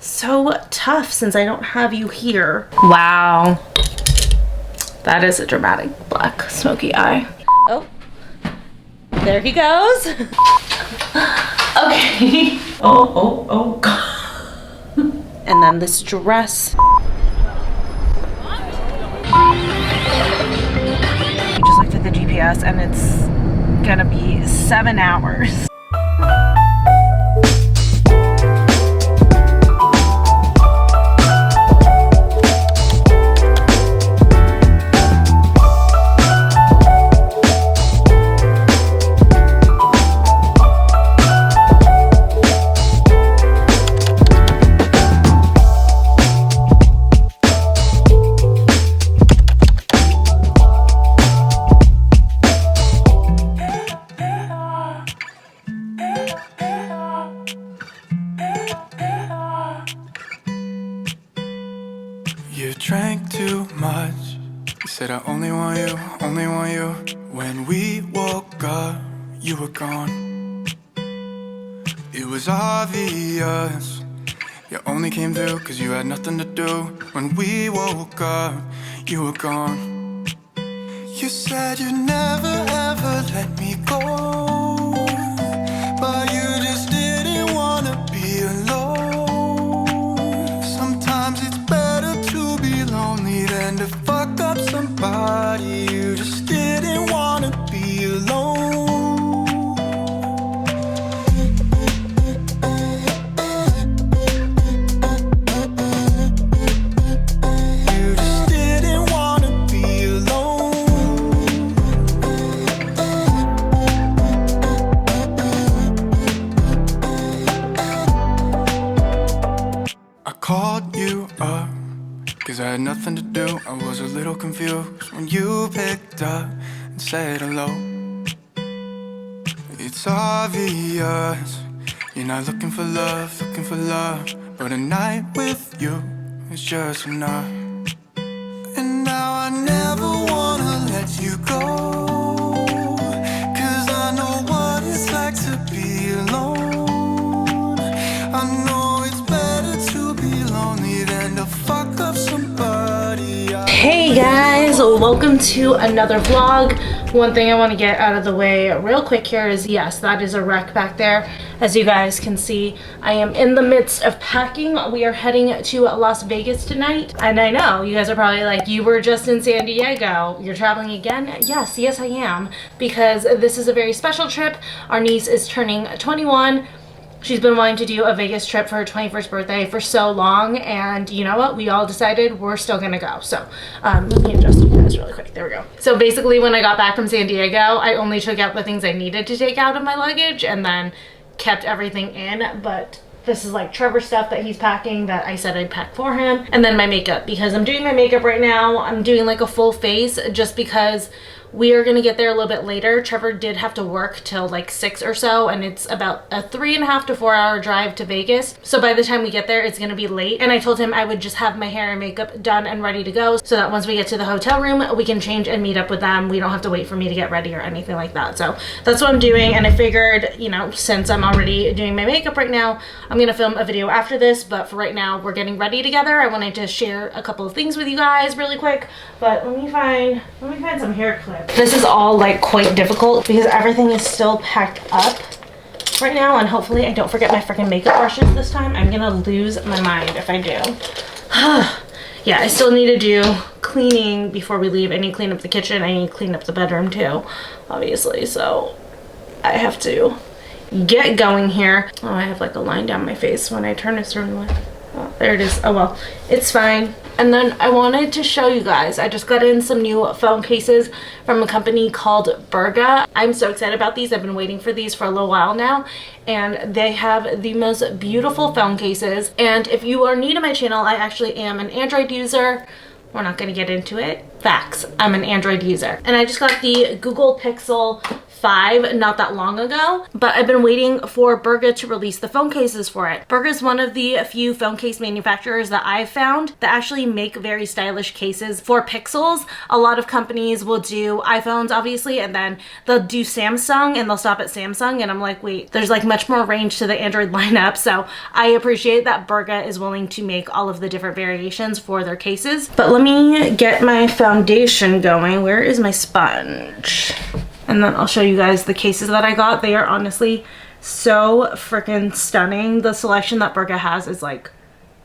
so tough since I don't have you here. Wow. That is a dramatic black smoky eye. Oh, there he goes. Okay. Oh, God. And then this dress. We just looked at the GPS and it's gonna be 7 hours. You drank too much. You said I only want you, only want you. When we woke up, you were gone. It was obvious. You only came through cause you had nothing to do. When we woke up, you were gone. You said you'd never ever let me go, but you just didn't wanna be alone. Sometimes it's better to be lonely than to fuck up somebody. You just didn't wanna be alone. You just didn't wanna be alone. I called you up cause I had nothing to do. I was a little confused when you picked up and said hello. It's obvious you're not looking for love, looking for love. But a night with you is just enough. And now I never wanna let you go, cause I know what it's like to be alone. I know it's better to be lonely than to fuck up somebody. Hey guys, welcome to another vlog. One thing I want to get out of the way real quick here is, yes, that is a wreck back there. As you guys can see, I am in the midst of packing. We are heading to Las Vegas tonight. And I know you guys are probably like, you were just in San Diego. You're traveling again? Yes, I am. Because this is a very special trip. Our niece is turning 21. She's been wanting to do a Vegas trip for her 21st birthday for so long, and you know what? We all decided we're still gonna go. So let me adjust you guys really quick. There we go. So basically when I got back from San Diego, I only took out the things I needed to take out of my luggage and then kept everything in. But this is like Trevor's stuff that he's packing that I said I'd pack for him. And then my makeup, because I'm doing my makeup right now. I'm doing like a full face just because we are gonna get there a little bit later. Trevor did have to work till like 6 or so, and it's about a 3.5 to 4 hour drive to Vegas. So by the time we get there, it's gonna be late. And I told him I would just have my hair and makeup done and ready to go so that once we get to the hotel room, we can change and meet up with them. We don't have to wait for me to get ready or anything like that. So that's what I'm doing. And I figured, you know, since I'm already doing my makeup right now, I'm gonna film a video after this. But for right now, we're getting ready together. I wanted to share a couple of things with you guys really quick. But let me find some hair clips. This is all like quite difficult because everything is still packed up right now, and hopefully I don't forget my freaking makeup brushes this time. I'm gonna lose my mind if I do. Yeah, I still need to do cleaning before we leave. I need to clean up the kitchen. I need to clean up the bedroom too, obviously. So I have to get going here. Oh, I have like a line down my face when I turn a certain way. Oh, there it is. Oh well, it's fine. And then I wanted to show you guys, I just got in some new phone cases from a company called Burga. I'm so excited about these. I've been waiting for these for a little while now, and they have the most beautiful phone cases. And if you are new to my channel, I actually am an Android user. We're not going to get into it. Facts. I'm an Android user. And I just got the Google Pixel 5 not that long ago, but I've been waiting for Burga to release the phone cases for it. Burga is one of the few phone case manufacturers that I've found that actually make very stylish cases for Pixels. A lot of companies will do iPhones, obviously, and then they'll do Samsung and they'll stop at Samsung, and I'm like, wait, there's like much more range to the Android lineup. So I appreciate that Burga is willing to make all of the different variations for their cases. But let me get my foundation going. Where is my sponge? And then I'll show you guys the cases that I got. They are honestly so freaking stunning. The selection that Burga has is like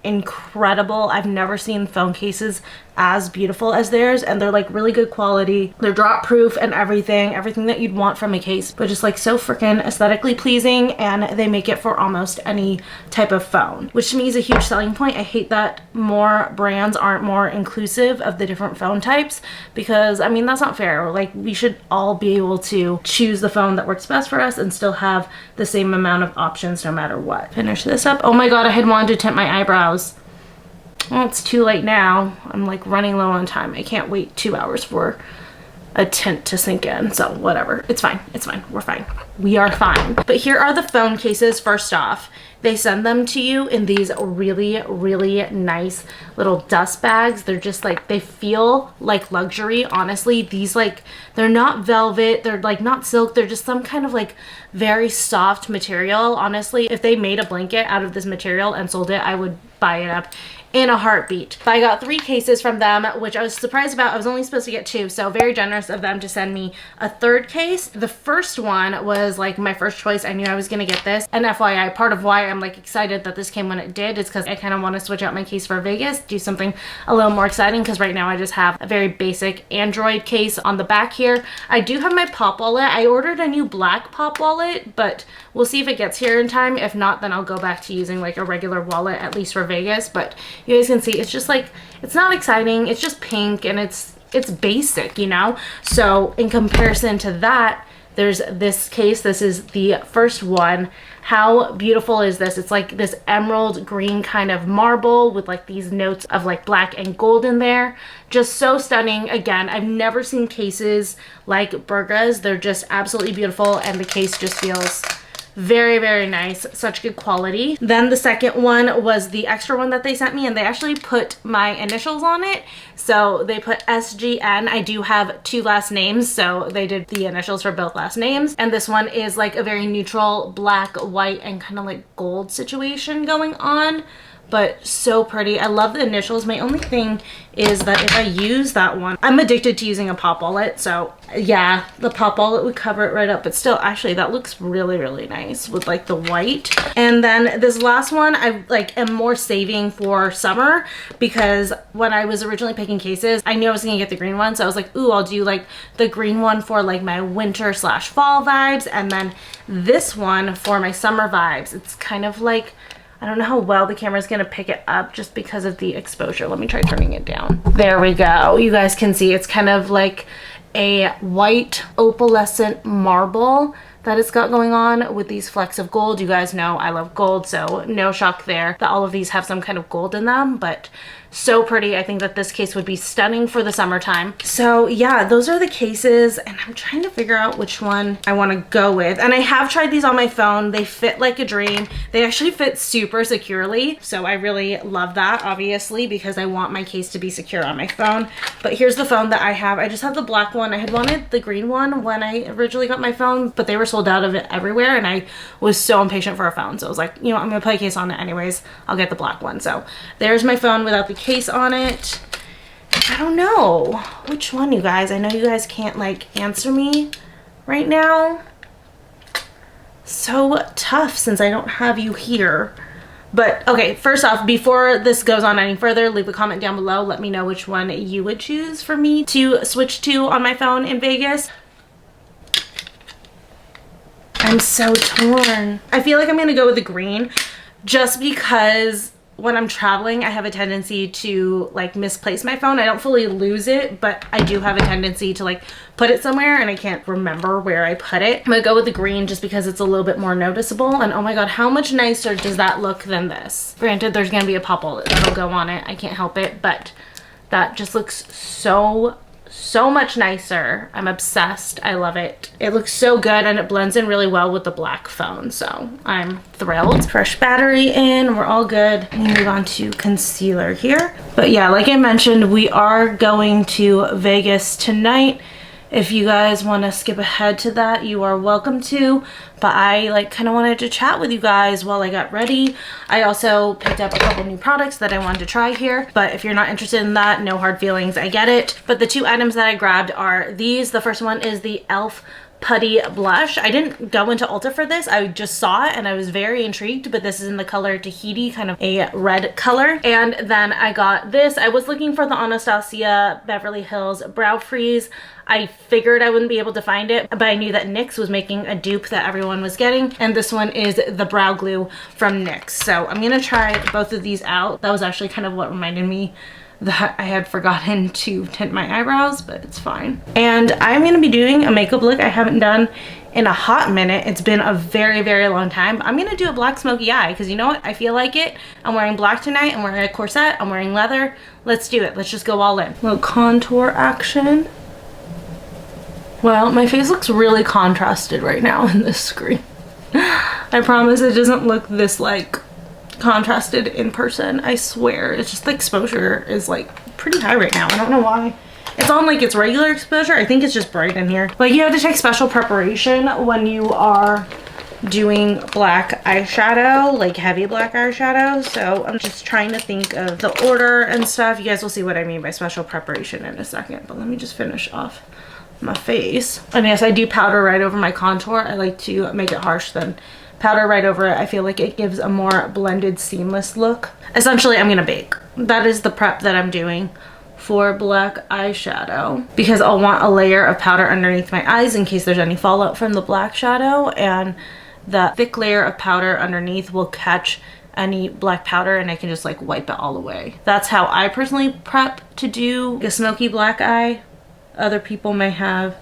incredible. I've never seen phone cases as beautiful as theirs, and they're like really good quality. They're drop proof and everything that you'd want from a case, but just like so freaking aesthetically pleasing, and they make it for almost any type of phone, which to me is a huge selling point. I hate that more brands aren't more inclusive of the different phone types, because I mean, that's not fair. Like, we should all be able to choose the phone that works best for us and still have the same amount of options no matter what. Finish this up. Oh my god, I had wanted to tint my eyebrows. Well, it's too late now. I'm like running low on time. I can't wait 2 hours for a tint to sink in. So whatever. It's fine. It's fine. We're fine. We are fine. But here are the phone cases. First off, they send them to you in these really, really nice little dust bags. They're just like, they feel like luxury. Honestly, these like, they're not velvet. They're like not silk. They're just some kind of like very soft material. Honestly, if they made a blanket out of this material and sold it, I would buy it up in a heartbeat. I got 3 cases from them, which I was surprised about. I was only supposed to get 2, so very generous of them to send me a 3rd case. The first one was like my first choice. I knew I was gonna get this. And FYI, part of why I'm like excited that this came when it did is because I kind of want to switch out my case for Vegas, do something a little more exciting, because right now I just have a very basic Android case on the back here. I do have my pop wallet. I ordered a new black pop wallet, but we'll see if it gets here in time. If not, then I'll go back to using like a regular wallet, at least for Vegas. But you guys can see it's just like, it's not exciting. It's just pink and it's basic, you know? So in comparison to that, there's this case. This is the first one. How beautiful is this? It's like this emerald green kind of marble with like these notes of like black and gold in there. Just so stunning. Again, I've never seen cases like Burga's. They're just absolutely beautiful, and the case just feels very, very nice. Such good quality. Then the second one was the extra one that they sent me, and they actually put my initials on it. So they put SGN. I do have 2 last names, so they did the initials for both last names. And this one is like a very neutral black, white, and kind of like gold situation going on. But so pretty. I love the initials. My only thing is that if I use that one, I'm addicted to using a pop wallet. So yeah, the pop wallet would cover it right up. But still, actually, that looks really, really nice with like the white. And then this last one, I like am more saving for summer, because when I was originally picking cases, I knew I was gonna get the green one. So I was like, ooh, I'll do like the green one for like my winter/fall vibes, and then this one for my summer vibes. It's kind of like, I don't know how well the camera is going to pick it up just because of the exposure. Let me try turning it down. There we go. You guys can see it's kind of like a white opalescent marble that it's got going on with these flecks of gold. You guys know I love gold, so no shock there that all of these have some kind of gold in them, but so pretty. I think that this case would be stunning for the summertime. So yeah, those are the cases, and I'm trying to figure out which one I want to go with. And I have tried these on my phone. They fit like a dream. They actually fit super securely, so I really love that, obviously, because I want my case to be secure on my phone. But here's the phone that I have. I just have the black one. I had wanted the green one when I originally got my phone, but they were sold out of it everywhere, and I was so impatient for a phone. So I was like, you know, I'm gonna put a case on it anyways. I'll get the black one. So there's my phone without the case on it. I don't know which one, you guys. I know you guys can't like answer me right now. So tough since I don't have you here. But okay, first off, before this goes on any further, leave a comment down below. Let me know which one you would choose for me to switch to on my phone in Vegas. I'm so torn. I feel like I'm gonna go with the green, just because when I'm traveling, I have a tendency to like misplace my phone. I don't fully lose it, but I do have a tendency to like put it somewhere and I can't remember where I put it. I'm gonna go with the green just because it's a little bit more noticeable. And oh my god, how much nicer does that look than this? Granted, there's gonna be a pop wallet that'll go on it. I can't help it, but that just looks so so much nicer. I'm obsessed. I love it. It looks so good and it blends in really well with the black phone, so I'm thrilled. Fresh battery in, we're all good. We move on to concealer here. But yeah, like I mentioned, we are going to Vegas tonight. If you guys want to skip ahead to that, you are welcome to, but I like kind of wanted to chat with you guys while I got ready. I also picked up a couple new products that I wanted to try here, but if you're not interested in that, no hard feelings, I get it. But the two items that I grabbed are these. The first one is the ELF Putty Blush. I didn't go into Ulta for this. I just saw it and I was very intrigued, but this is in the color Tahiti, kind of a red color. And then I got this. I was looking for the Anastasia Beverly Hills Brow Freeze. I figured I wouldn't be able to find it, but I knew that NYX was making a dupe that everyone was getting. And this one is the Brow Glue from NYX. So I'm gonna try both of these out. That was actually kind of what reminded me that I had forgotten to tint my eyebrows, but it's fine. And I'm gonna be doing a makeup look I haven't done in a hot minute. It's been a very, very long time. I'm gonna do a black smoky eye because you know what? I feel like it. I'm wearing black tonight. I'm wearing a corset. I'm wearing leather. Let's do it. Let's just go all in. Little contour action. Well, my face looks really contrasted right now in this screen. I promise it doesn't look this like contrasted in person. I swear, it's just the exposure is like pretty high right now. I don't know why. It's on like its regular exposure. I think it's just bright in here. Like you have to take special preparation when you are doing black eyeshadow, like heavy black eyeshadow. So I'm just trying to think of the order and stuff. You guys will see what I mean by special preparation in a second, but let me just finish off my face. And yes, I do powder right over my contour. I like to make it harsh, then powder right over it. I feel like it gives a more blended, seamless look. Essentially, I'm gonna bake. That is the prep that I'm doing for black eyeshadow because I'll want a layer of powder underneath my eyes in case there's any fallout from the black shadow, and the thick layer of powder underneath will catch any black powder and I can just like wipe it all away. That's how I personally prep to do a smoky black eye. Other people may have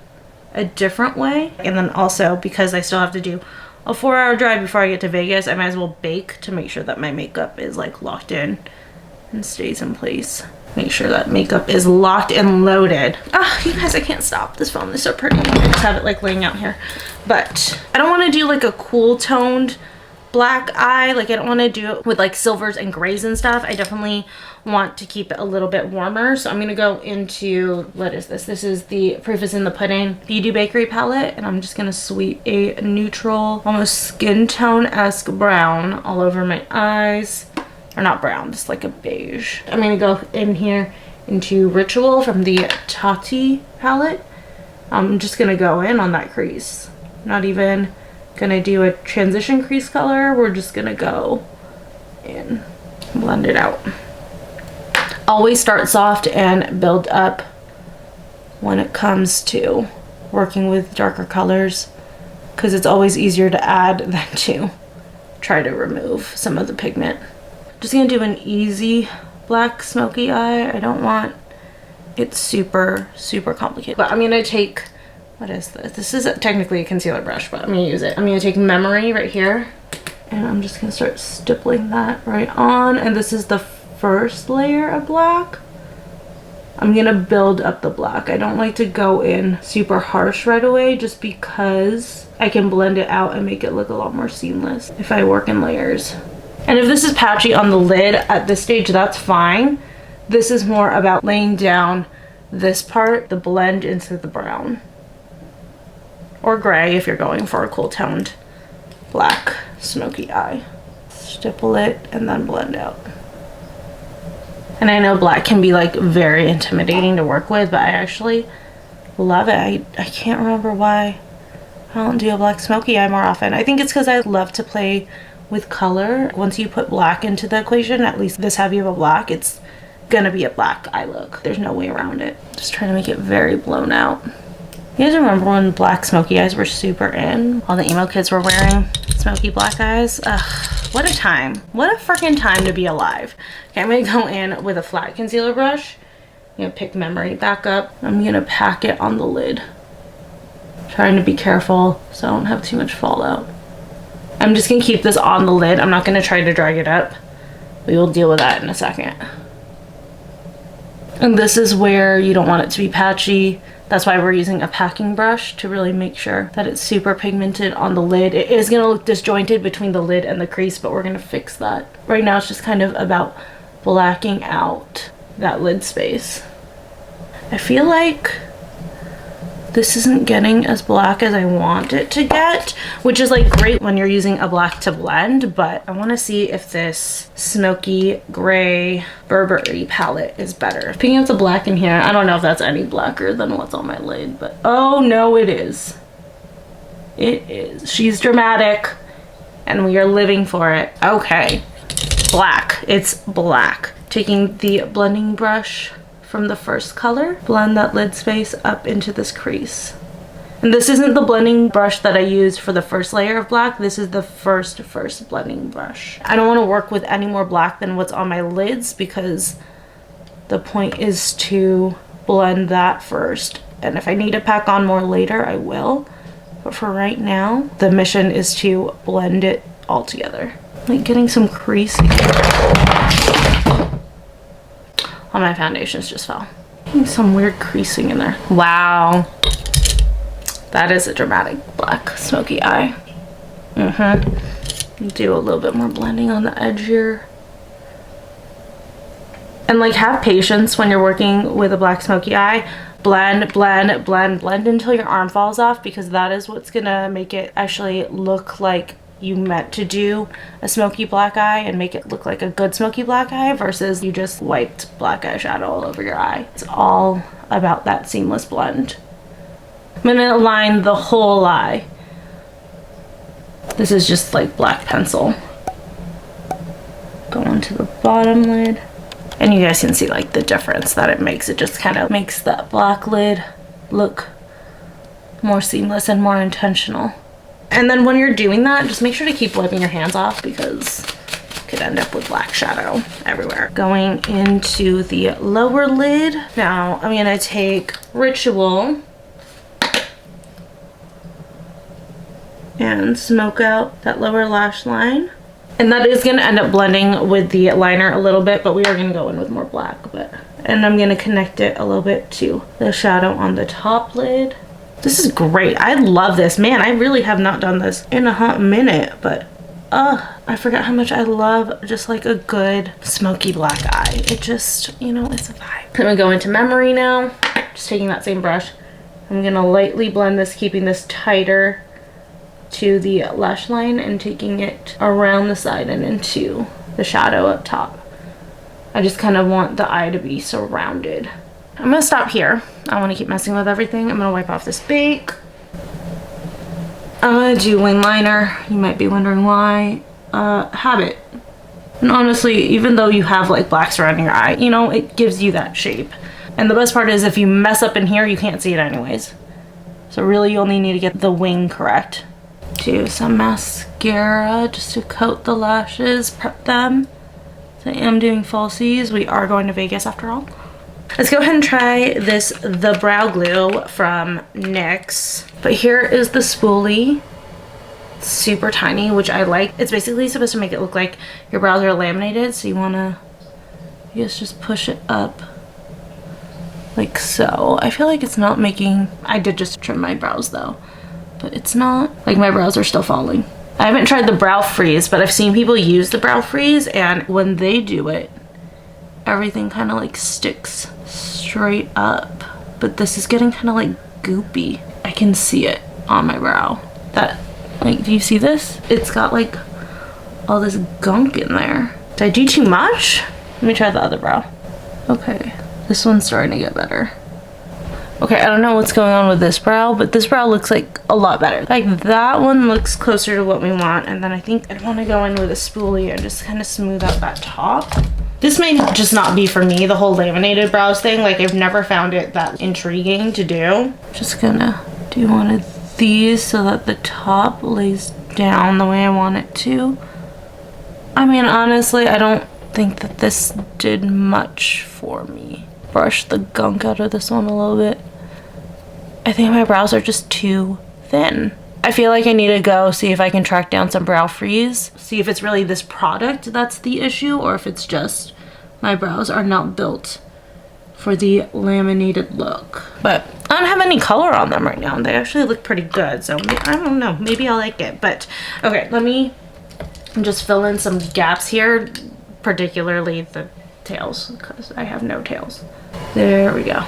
a different way. And then also because I still have to do a 4-hour drive before I get to Vegas, I might as well bake to make sure that my makeup is like locked in and stays in place. Make sure that makeup is locked and loaded. Ah, you guys, I can't stop. This phone is so pretty. I just have it like laying out here. But I don't want to do like a cool toned black eye. Like I don't want to do it with like silvers and grays and stuff. I definitely want to keep it a little bit warmer. So I'm going to go into, what is this? This is the Proof is in the Pudding Beauty Bakery palette. And I'm just going to sweep a neutral, almost skin tone-esque brown all over my eyes. Or not brown, just like a beige. I'm going to go in here into Ritual from the Tati palette. I'm just going to go in on that crease. Not even gonna do a transition crease color. We're just gonna go in, blend it out. Always start soft and build up when it comes to working with darker colors because it's always easier to add than to try to remove some of the pigment. Just gonna do an easy black smoky eye. I don't want it super complicated, but I'm gonna take, what is this? This is technically a concealer brush, but I'm gonna use it. I'm gonna take Memory right here and I'm just gonna start stippling that right on. And this is the first layer of black. I'm gonna build up the black. I don't like to go in super harsh right away just because I can blend it out and make it look a lot more seamless if I work in layers. And if this is patchy on the lid at this stage, that's fine. This is more about laying down this part, the blend into the brown. Or gray if you're going for a cool toned black smoky eye. Stipple it and then blend out. And I know black can be like very intimidating to work with, but I actually love it. I can't remember why I don't do a black smoky eye more often. I think it's because I love to play with color. Once you put black into the equation, at least this heavy of a black, it's gonna be a black eye look. There's no way around it. Just trying to make it very blown out. You guys remember when black smoky eyes were super in? All the emo kids were wearing smoky black eyes. Ugh, what a time. What a freaking time to be alive. Okay, I'm gonna go in with a flat concealer brush. I'm gonna pick Memory back up. I'm gonna pack it on the lid. Trying to be careful so I don't have too much fallout. I'm just gonna keep this on the lid. I'm not gonna try to drag it up. We will deal with that in a second. And this is where you don't want it to be patchy. That's why we're using a packing brush to really make sure that it's super pigmented on the lid. It is gonna look disjointed between the lid and the crease, but we're gonna fix that. Right now it's just kind of about blacking out that lid space. I feel like this isn't getting as black as I want it to get, which is like great when you're using a black to blend, but I want to see if this smoky gray Burberry palette is better. Picking up the black in here, I don't know if that's any blacker than what's on my lid, but oh no, it is. It is. She's dramatic and we are living for it. Okay, black. It's black. Taking the blending brush from the first color, blend that lid space up into this crease. And this isn't the blending brush that I used for the first layer of black. This is the first blending brush. I don't want to work with any more black than what's on my lids because the point is to blend that first. And if I need to pack on more later, I will. But for right now, the mission is to blend it all together. Like getting some crease on my foundations just fell. Some weird creasing in there. Wow. That is a dramatic black smoky eye. Do a little bit more blending on the edge here. And like have patience when you're working with a black smoky eye. Blend, blend, blend, blend until your arm falls off, because that is what's gonna make it actually look like you meant to do a smoky black eye and make it look like a good smoky black eye versus you just wiped black eyeshadow all over your eye. It's all about that seamless blend. I'm gonna align the whole eye. This is just like black pencil. Go onto the bottom lid. And you guys can see like the difference that it makes. It just kind of makes that black lid look more seamless and more intentional. And then when you're doing that, just make sure to keep wiping your hands off because you could end up with black shadow everywhere. Going into the lower lid. Now I'm gonna take Ritual and smoke out that lower lash line. And that is gonna end up blending with the liner a little bit, but we are gonna go in with more black. And I'm gonna connect it a little bit to the shadow on the top lid. This is great. I love this. Man, I really have not done this in a hot minute, but I forgot how much I love just like a good smoky black eye. It just, you know, it's a vibe. I'm gonna go into Memory now. Just taking that same brush. I'm gonna lightly blend this, keeping this tighter to the lash line and taking it around the side and into the shadow up top. I just kind of want the eye to be surrounded. I'm gonna stop here. I want to keep messing with everything. I'm gonna wipe off this bake. I'm gonna do wing liner. You might be wondering why. Habit. And honestly, even though you have like black surrounding your eye, you know, it gives you that shape. And the best part is if you mess up in here, you can't see it anyways. So really you only need to get the wing correct. Do some mascara just to coat the lashes, prep them. So I am doing falsies. We are going to Vegas after all. Let's go ahead and try this The Brow Glue from NYX. But here is the spoolie. It's super tiny, which I like. It's basically supposed to make it look like your brows are laminated. So you wanna, just push it up like so. I feel like it's not making, I did just trim my brows though, but it's not, like my brows are still falling. I haven't tried the brow freeze, but I've seen people use the brow freeze, and when they do it, everything kind of like sticks straight up. But this is getting kind of like goopy. I can see it on my brow. That, like, do you see this? It's got like all this gunk in there. Did I do too much? Let me try the other brow. Okay, this one's starting to get better. Okay, I don't know what's going on with this brow, but this brow looks like a lot better. Like that one looks closer to what we want, and then I think I want to go in with a spoolie and just kind of smooth out that top. This may just not be for me, the whole laminated brows thing. Like I've never found it that intriguing to do. Just gonna do one of these so that the top lays down the way I want it to. I mean, honestly, I don't think that this did much for me. Brush the gunk out of this one a little bit. I think my brows are just too thin. I feel like I need to go see if I can track down some brow freeze. See if it's really this product that's the issue, or if it's just my brows are not built for the laminated look. But I don't have any color on them right now. They actually look pretty good, so I don't know, maybe I'll like it. But okay, let me just fill in some gaps here, particularly the tails, because I have no tails. There we go.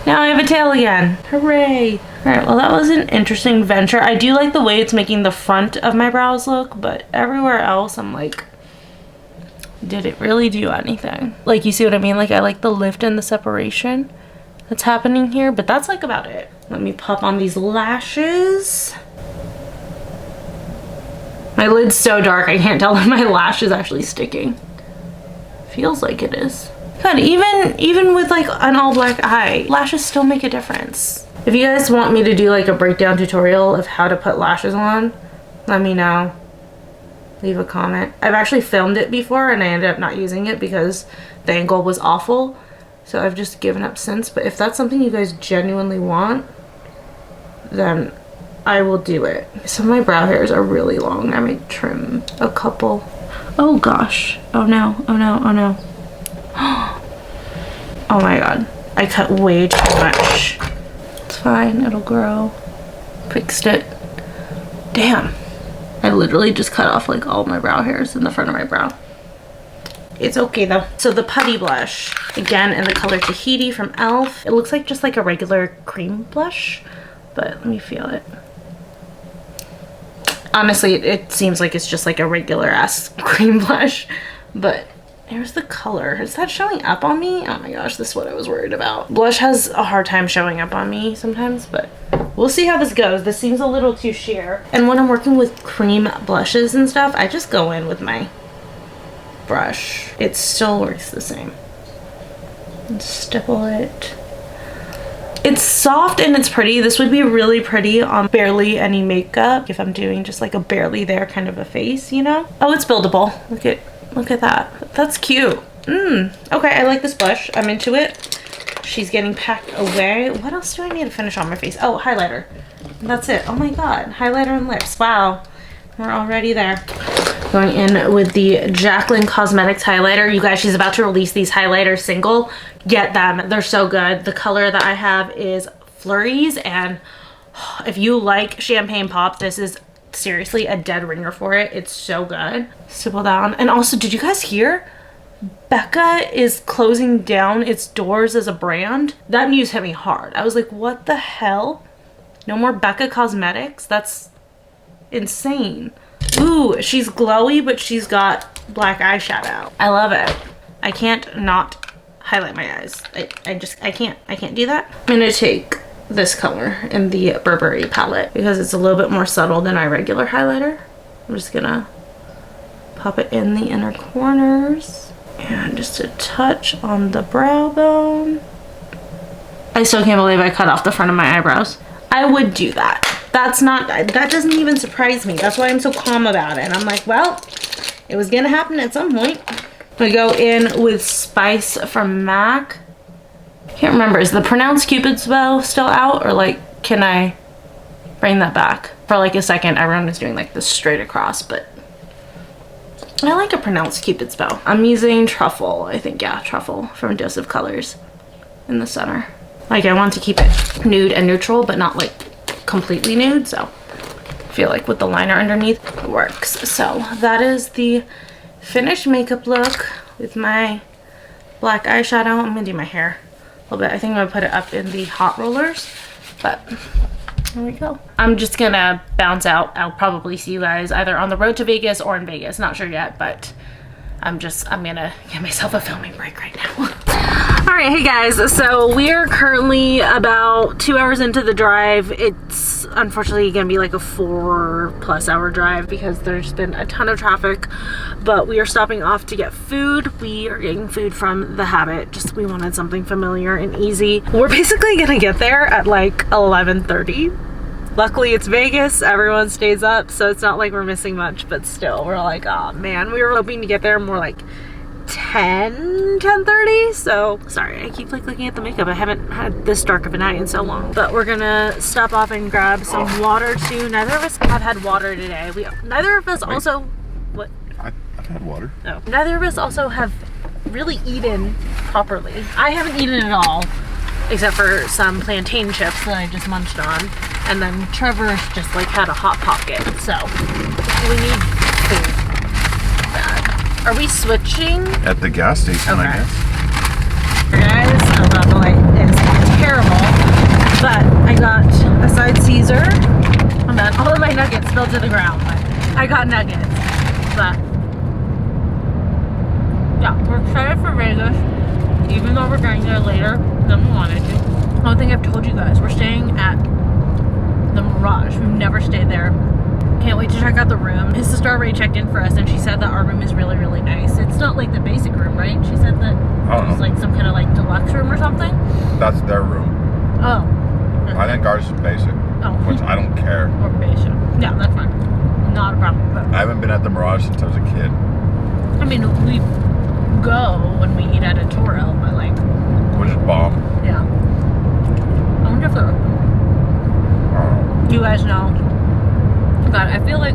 Now I have a tail again. Hooray. All right, well, that was an interesting venture. I do like the way it's making the front of my brows look, but everywhere else I'm like, did it really do anything? Like, you see what I mean? Like, I like the lift and the separation that's happening here, but that's like about it. Let me pop on these lashes. My lid's so dark, I can't tell if my lash is actually sticking. Feels like it is. God, even with like an all black eye, lashes still make a difference. If you guys want me to do like a breakdown tutorial of how to put lashes on, let me know. Leave a comment. I've actually filmed it before and I ended up not using it because the angle was awful. So I've just given up since. But if that's something you guys genuinely want, then I will do it. Some of my brow hairs are really long. I might trim a couple. Oh gosh. Oh no. Oh no. Oh no. Oh my god. I cut way too much. It's fine. It'll grow. Fixed it. Damn. I literally just cut off like all my brow hairs in the front of my brow. It's okay though. So the putty blush, again in the color Tahiti from ELF. It looks like just like a regular cream blush, but let me feel it. Honestly, it seems like it's just like a regular ass cream blush, but here's the color. Is that showing up on me? Oh my gosh, this is what I was worried about. Blush has a hard time showing up on me sometimes, but we'll see how this goes. This seems a little too sheer. And when I'm working with cream blushes and stuff, I just go in with my brush. It still works the same. And stipple it. It's soft and it's pretty. This would be really pretty on barely any makeup if I'm doing just like a barely there kind of a face, you know? Oh, it's buildable. Look at that. That's cute. Okay, I like this blush. I'm into it. She's getting packed away. What else do I need to finish on my face? Oh, highlighter. That's it. Oh my god. Highlighter and lips. Wow. We're already there. Going in with the Jaclyn Cosmetics highlighter. You guys, she's about to release these highlighters single. Get them. They're so good. The color that I have is Flurries, and if you like Champagne Pop, this is seriously a dead ringer for it. It's so good. Stipple down. And also, did you guys hear? Becca is closing down its doors as a brand. That news hit me hard. I was like, what the hell? No more Becca Cosmetics? That's insane. Ooh, she's glowy, but she's got black eyeshadow. I love it. I can't not highlight my eyes. I can't do that. I'm gonna take this color in the Burberry palette because it's a little bit more subtle than my regular highlighter. I'm just gonna pop it in the inner corners and just a touch on the brow bone. I still can't believe I cut off the front of my eyebrows. I would do that. That doesn't even surprise me. That's why I'm so calm about it. I'm like, well, it was gonna happen at some point. I go in with Spice from MAC. Can't remember, is the pronounced Cupid's bow still out, or like, can I bring that back? For like a second, everyone was doing like this straight across, but I like a pronounced Cupid's bow. I'm using Truffle, I think, yeah, Truffle from Dose of Colors in the center. Like, I want to keep it nude and neutral, but not like completely nude, so I feel like with the liner underneath it works. So that is the finished makeup look with my black eyeshadow. I'm gonna do my hair a little bit. I think I'm gonna put it up in the hot rollers, but there we go. I'm just gonna bounce out. I'll probably see you guys either on the road to Vegas or in Vegas, not sure yet, but I'm gonna give myself a filming break right now. All right, hey guys, so we are currently about 2 hours into the drive. It's unfortunately gonna be like a 4+ hour drive because there's been a ton of traffic, but we are stopping off to get food. We are getting food from The Habit. Just, we wanted something familiar and easy. We're basically gonna get there at like 11:30. Luckily it's Vegas, everyone stays up, so it's not like we're missing much, but still, we're like, oh man, we were hoping to get there more like 10:30. So sorry, I keep like looking at the makeup. I haven't had this dark of a night in so long. But we're gonna stop off and grab some water too. Neither of us have had water today. Neither of us also, what? I've had water. No. Neither of us also have really eaten properly. I haven't eaten it all, except for some plantain chips that I just munched on. And then Trevor's just like had a Hot Pocket, so we need food. Are we switching? At the gas station, Okay. I guess. Guys, the light is terrible, but I got a side Caesar, and then all of my nuggets fell to the ground, but I got nuggets. But yeah, we're excited for Vegas, even though we're getting there later than we wanted to. One thing I've told you guys, we're staying at the Mirage. We've never stayed there. Can't wait to check out the room. His sister already checked in for us, and she said that our room is really, really nice. It's not like the basic room, right? She said that it was like some kind of like deluxe room or something. That's their room. Oh. I think ours is basic, which I don't care. Or basic. Yeah, that's fine. Not a problem. But I haven't been at the Mirage since I was a kid. I mean, we go when we eat at Otoro, but like... Which is bomb. Yeah. I wonder if they're open. You guys know. God, I feel like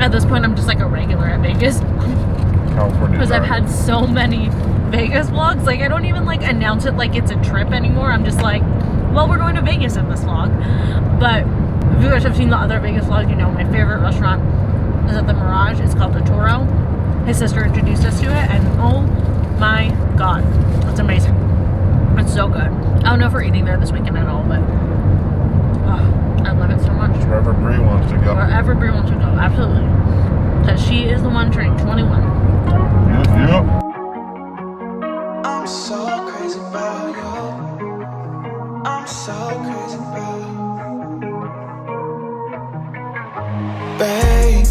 at this point I'm just like a regular at Vegas. California. Because I've had so many Vegas vlogs. Like, I don't even like announce it like it's a trip anymore. I'm just like, well, we're going to Vegas in this vlog. But if you guys have seen the other Vegas vlogs, you know my favorite restaurant is at the Mirage. It's called Otoro. His sister introduced us to it, and oh my god, it's amazing. It's so good. I don't know if we're eating there this weekend at all, but I love it so much. Wherever Bree wants to go. Wherever Bree wants to go, absolutely. Because she is the one turning 21. Yep. I'm so crazy about you. I'm so crazy about you. Babe,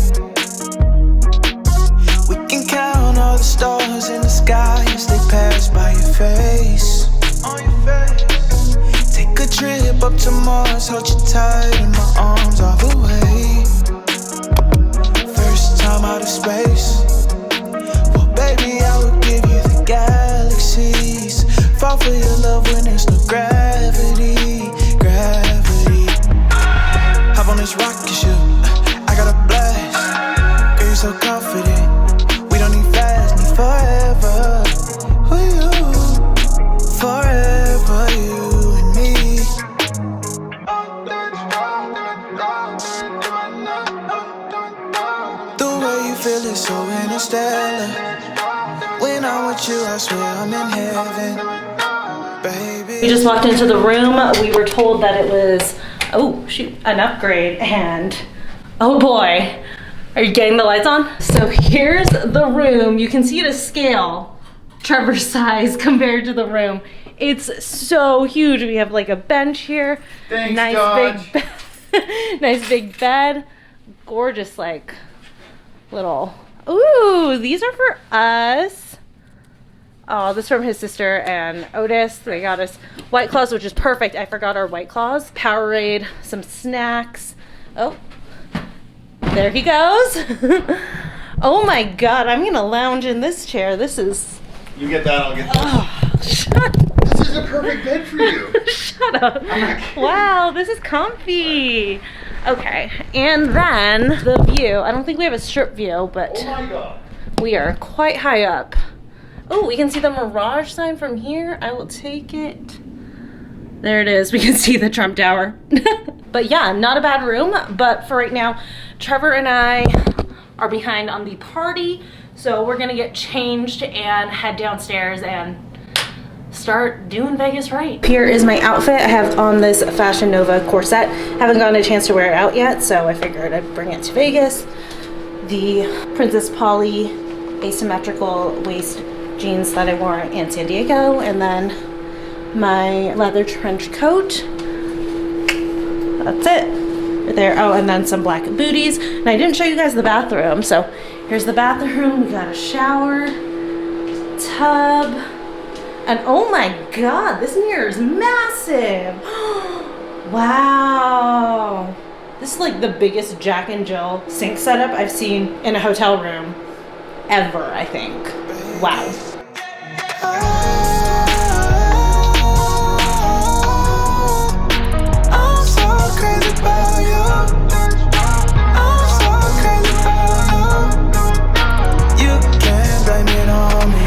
we can count all the stars in the sky as they pass by your face. On your face. Take a trip up to Mars, hold you tight in my arms all the way. First time out of space. Well, baby, I would give you the galaxies. Fall for your love when there's no gravity, gravity. Hop on this rocket ship, I got a blast. Girl, you're so confident. We don't need fast, need forever. With you, forever, you and me. The way you feel is so interstellar. When I'm with you, I swear I'm in heaven, baby. We just walked into the room. We were told that it was, oh shoot, an upgrade, and oh boy. Are you getting the lights on? So here's the room. You can see it a scale, Trevor's size compared to the room. It's so huge. We have like a bench here. Thanks, nice Dodge. big nice big bed. Gorgeous like little, ooh, these are for us. Oh, this is from his sister and Otis. They got us White Claws, which is perfect. I forgot our White Claws. Powerade, some snacks. Oh, there he goes. Oh my god, I'm gonna lounge in this chair. This is... You get that, I'll get that. Oh, shut This is a perfect bed for you. Shut up. Wow, this is comfy. Okay, and then the view. I don't think we have a strip view, but Oh my god. we are quite high up. Oh, we can see the Mirage sign from here. I will take it. There it is. We can see the Trump Tower. But yeah, not a bad room. But for right now, Trevor and I are behind on the party. So we're gonna get changed and head downstairs and start doing Vegas right. Here is my outfit. I have on this Fashion Nova corset. Haven't gotten a chance to wear it out yet, so I figured I'd bring it to Vegas. The Princess Polly asymmetrical waist jeans that I wore in San Diego, and then my leather trench coat. That's it right there. Oh, and then some black booties. And I didn't show you guys the bathroom, so here's the bathroom. We got a shower, tub, and oh my god, this mirror is massive. Wow, this is like the biggest Jack and Jill sink setup I've seen in a hotel room ever, I think. Wow. I'm so crazy about you. I'm so crazy about you. You can't blame it on me.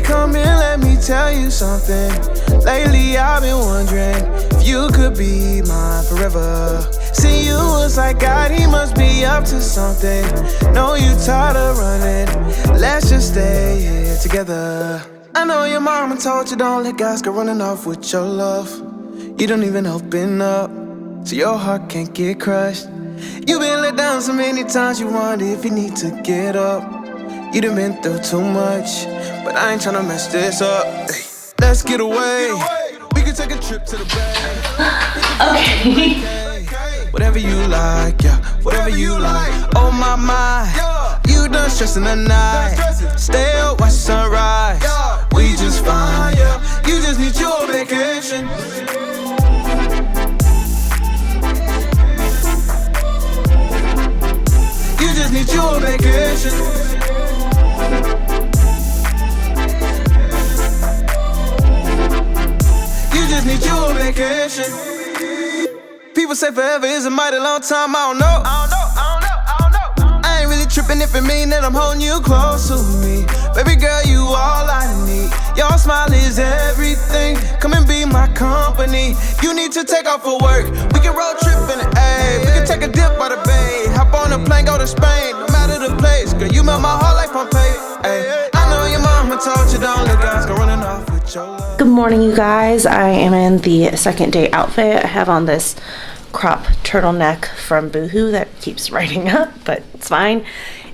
come here, let me tell you something. Lately I've been wondering if you could be mine forever. See you was like God, he must be up to something. Know you tired of running, let's just stay here together. I know your mama told you don't let guys go running off with your love. You don't even open up, so your heart can't get crushed. You've been let down so many times, you wonder if you need to get up. You done been through too much, but I ain't tryna mess this up. Hey, let's get away. We can take a trip to the bay. Okay. Whatever you like, yeah, whatever you like. Oh my, you done stressing the night. Stay up, watch the sunrise. We just fine, yeah. You just need your vacation. You just need your vacation. You just need your vacation. People say forever is a mighty long time, I don't know. I ain't really tripping if it mean that I'm holding you close to me. Baby girl, you all I need. Your smile is everything. Come and be my company. You need to take off for work. We can road trip in the A. We can take a dip by the bay. Hop on a plane, go to Spain. No matter the place, girl, you melt my heart like Pompeii. Ay, I know your mama told you don't let guys go running off with your love. Good morning, you guys. I am in the second day outfit. I have on this crop turtleneck from Boohoo that keeps riding up, but it's fine.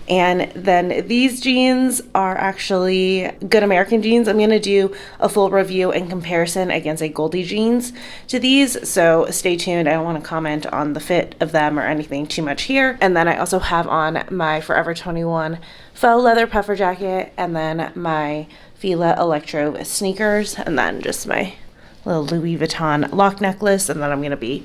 And then these jeans are actually Good American jeans. I'm going to do a full review and comparison against a Goldie jeans to these, so stay tuned. I don't want to comment on the fit of them or anything too much here. And then I also have on my Forever 21 faux leather puffer jacket, and then my Fila Electro sneakers, and then just my little Louis Vuitton lock necklace, and then I'm gonna be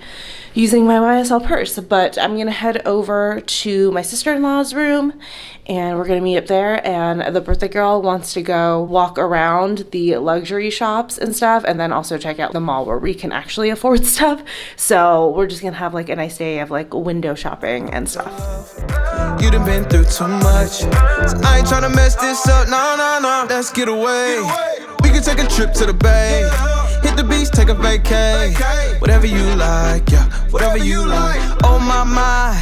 using my YSL purse. But I'm gonna head over to my sister-in-law's room and we're gonna meet up there, and the birthday girl wants to go walk around the luxury shops and stuff, and then also check out the mall where we can actually afford stuff. So we're just gonna have like a nice day of like window shopping and stuff. You done been through too much, so I ain't tryna mess this up, no. Let's get away. We can take a trip to the bay. Hit the beach, take a vacay. Whatever you like, yeah, whatever you like. Oh my,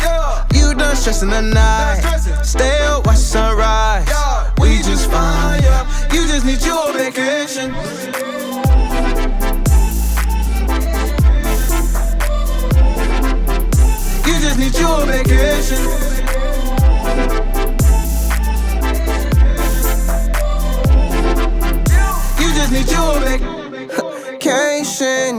you done stressing the night. Stay up, watch the sunrise. We just fine, yeah. You just need your vacation. You just need your vacation. You just need your vacation,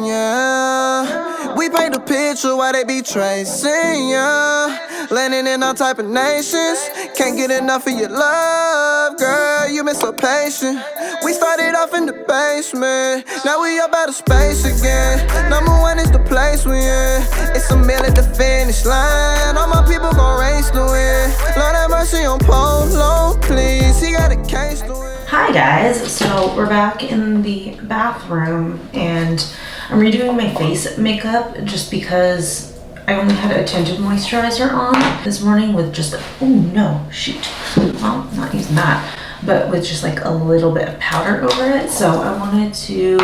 yeah. We paint the picture while they be tracing, yeah. Landing in all type of nations. Can't get enough of your love, girl. You been so patient. We started off in the basement. Now we up out of space again. Number one is the place we in. It's a mill at the finish line. All my people gon' race to win. Lord have mercy on Polo, please. He got a case to win. Hi guys, so we're back in the bathroom and I'm redoing my face makeup just because I only had a tinted moisturizer on this morning with just, oh no, shoot. Well, not using that, but with just like a little bit of powder over it. So I wanted to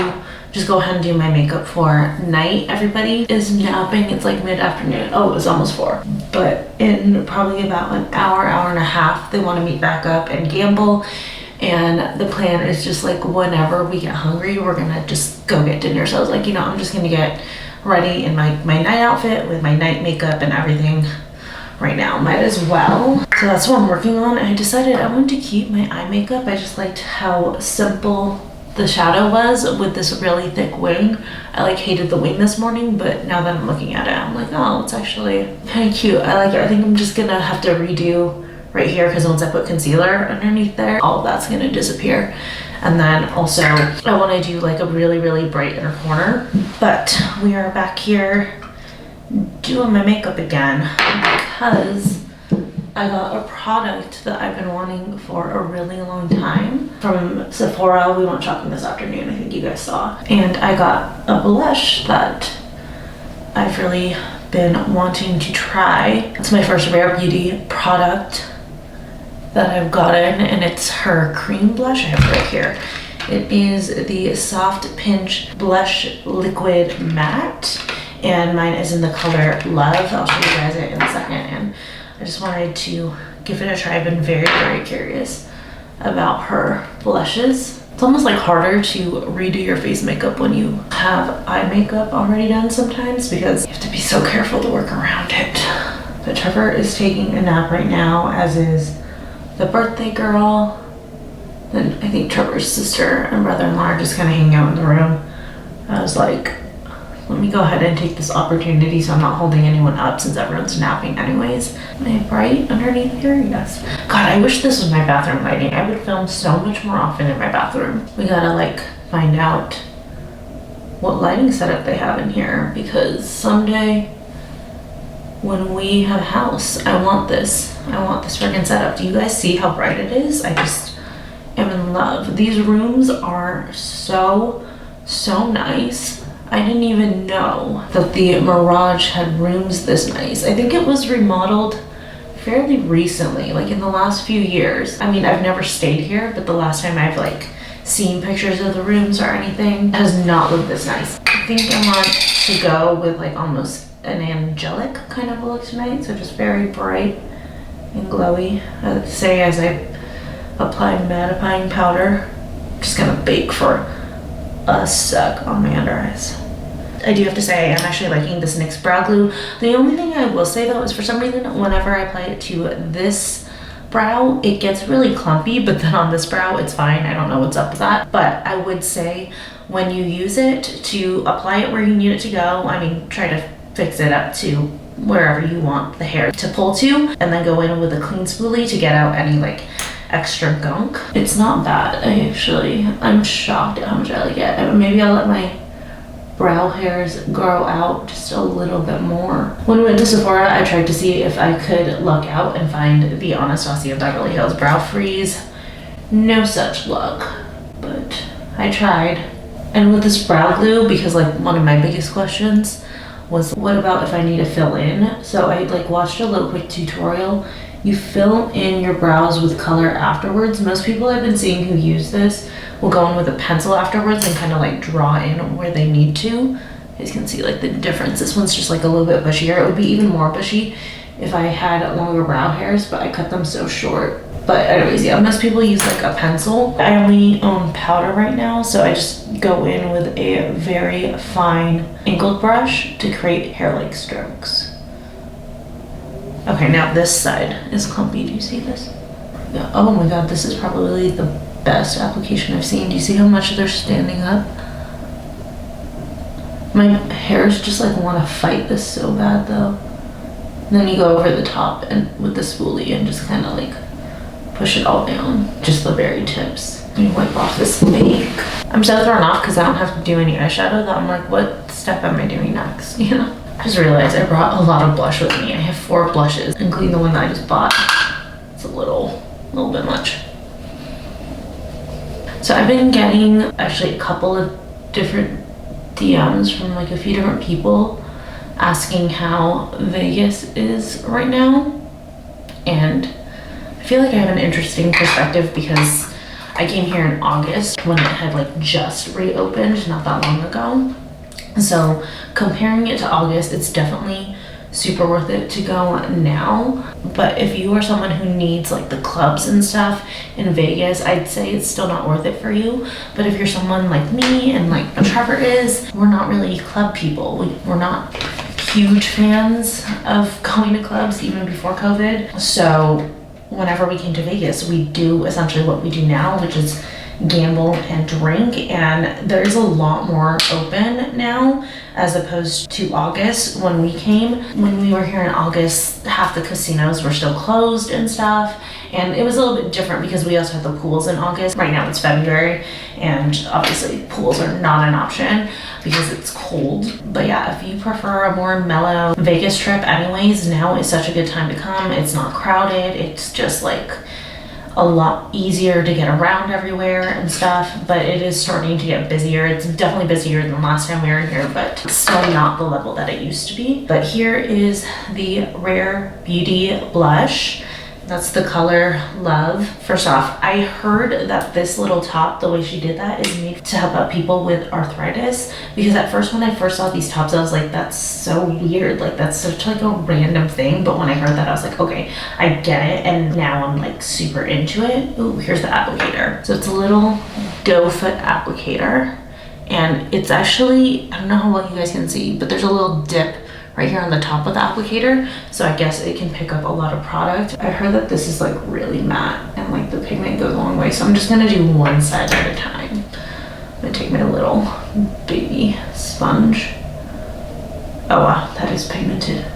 just go ahead and do my makeup for night. Everybody is napping. It's like mid-afternoon. Oh, it was almost 4. But in probably about an hour and a half, they want to meet back up and gamble. And the plan is just like whenever we get hungry, we're gonna just go get dinner. So I was like, you know, I'm just gonna get ready in my night outfit with my night makeup and everything right now. Might as well. So that's what I'm working on. I decided I wanted to keep my eye makeup. I just liked how simple the shadow was with this really thick wing. I like hated the wing this morning, but now that I'm looking at it, I'm like, oh, it's actually kind of cute. I like it. I think I'm just gonna have to redo right here because once I put concealer underneath there, all of that's gonna disappear. And then also I want to do like a really bright inner corner. But we are back here doing my makeup again because I got a product that I've been wanting for a really long time from Sephora. We went shopping this afternoon, I think you guys saw. And I got a blush that I've really been wanting to try. It's my first Rare Beauty product that I've gotten, and it's her cream blush. I have it right here. It is the Soft Pinch Blush Liquid Matte, and mine is in the color Love. I'll show you guys it in a second, and I just wanted to give it a try. I've been very, very curious about her blushes. It's almost like harder to redo your face makeup when you have eye makeup already done sometimes, because you have to be so careful to work around it. But Trevor is taking a nap right now, as is the birthday girl. Then I think Trevor's sister and brother-in-law are just kind of hanging out in the room. I was like, let me go ahead and take this opportunity so I'm not holding anyone up since everyone's napping anyways. Am I bright underneath here? Yes. God, I wish this was my bathroom lighting. I would film so much more often in my bathroom. We gotta like find out what lighting setup they have in here, because someday when we have a house, I want this freaking setup. Do you guys see how bright it is? I just am in love. These rooms are so nice. I didn't even know that the Mirage had rooms this nice. I think it was remodeled fairly recently, like in the last few years. I mean, I've never stayed here, but the last time I've like seen pictures of the rooms or anything, it has not looked this nice. I think I want to go with like almost an angelic kind of look tonight, so just very bright and glowy. I would say as I apply mattifying powder, I'm just gonna bake for a sec on my under eyes. I do have to say I'm actually liking this NYX Brow Glue. The only thing I will say though is for some reason whenever I apply it to this brow, it gets really clumpy, but then on this brow it's fine. I don't know what's up with that. But I would say when you use it, to apply it where you need it to go. I mean, try to fix it up to wherever you want the hair to pull to, and then go in with a clean spoolie to get out any like extra gunk. It's not bad. I'm shocked at how much I like it. Maybe I'll let my brow hairs grow out just a little bit more. When we went to Sephora, I tried to see if I could luck out and find the Anastasia Beverly Hills Brow Freeze. No such luck, but I tried. And with this brow glue, because like one of my biggest questions was, what about if I need to fill in? So I like watched a little quick tutorial. You fill in your brows with color afterwards. Most people I've been seeing who use this will go in with a pencil afterwards and kind of like draw in where they need to. You guys can see like the difference. This one's just like a little bit bushier. It would be even more bushy if I had longer brow hairs, but I cut them so short. But anyways, yeah, most people use like a pencil. I only own powder right now, so I just go in with a very fine angled brush to create hair-like strokes. Okay, now this side is clumpy. Do you see this? Yeah. Oh my god, this is probably the best application I've seen. Do you see how much they're standing up? My hairs just like want to fight this so bad though. And then you go over the top and with the spoolie and just kind of like push it all down, just the very tips. Let me wipe off this fake. I'm so thrown off because I don't have to do any eyeshadow that I'm like, what step am I doing next, you know? I just realized I brought a lot of blush with me. I have 4 blushes, including the one that I just bought. It's a little bit much. So I've been getting actually a couple of different DMs from like a few different people asking how Vegas is right now. And I feel like I have an interesting perspective because I came here in August when it had like just reopened not that long ago. So comparing it to August, it's definitely super worth it to go now. But if you are someone who needs like the clubs and stuff in Vegas, I'd say it's still not worth it for you. But if you're someone like me and like Trevor is, we're not really club people. We're not huge fans of going to clubs even before COVID. So whenever we came to Vegas, we do essentially what we do now, which is gamble and drink, and there's a lot more open now as opposed to August when we came. When we were here in August, half the casinos were still closed and stuff, and it was a little bit different because we also had the pools in August. Right now it's February, and obviously pools are not an option because it's cold. But yeah, if you prefer a more mellow Vegas trip anyways, now is such a good time to come. It's not crowded, it's just like a lot easier to get around everywhere and stuff, but it is starting to get busier. It's definitely busier than the last time we were here, but still not the level that it used to be. But here is the Rare Beauty blush. That's the color Love. First off, I heard that this little top, the way she did that, is made to help out people with arthritis. Because at first, when I first saw these tops, I was like, that's so weird. Like, that's such like a random thing. But when I heard that, I was like, okay, I get it. And now I'm like super into it. Ooh, here's the applicator. So it's a little doe foot applicator. And it's actually, I don't know how well you guys can see, but there's a little dip right here on the top of the applicator, so I guess it can pick up a lot of product. I heard that this is like really matte and like the pigment goes a long way, so I'm just gonna do one side at a time. I'm gonna take my little baby sponge. Oh wow, that is pigmented.